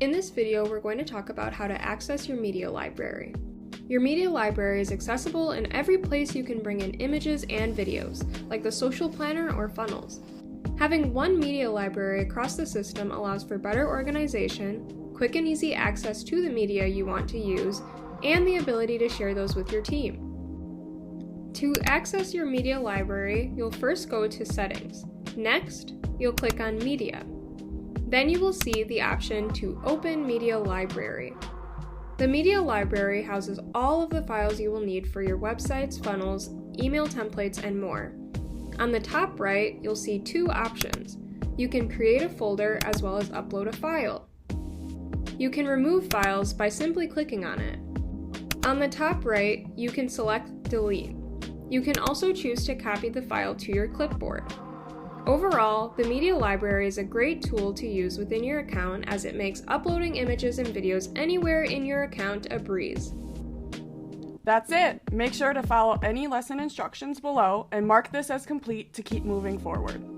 In this video, we're going to talk about how to access your media library. Your media library is accessible in every place you can bring in images and videos, like the social planner or funnels. Having one media library across the system allows for better organization, quick and easy access to the media you want to use, and the ability to share those with your team. To access your media library, you'll first go to Settings. Next, you'll click on Media. Then you will see the option to Open Media Library. The media library houses all of the files you will need for your websites, funnels, email templates, and more. On the top right, you'll see two options. You can create a folder as well as upload a file. You can remove files by simply clicking on it. On the top right, you can select Delete. You can also choose to copy the file to your clipboard. Overall, the media library is a great tool to use within your account as it makes uploading images and videos anywhere in your account a breeze. That's it! Make sure to follow any lesson instructions below and mark this as complete to keep moving forward.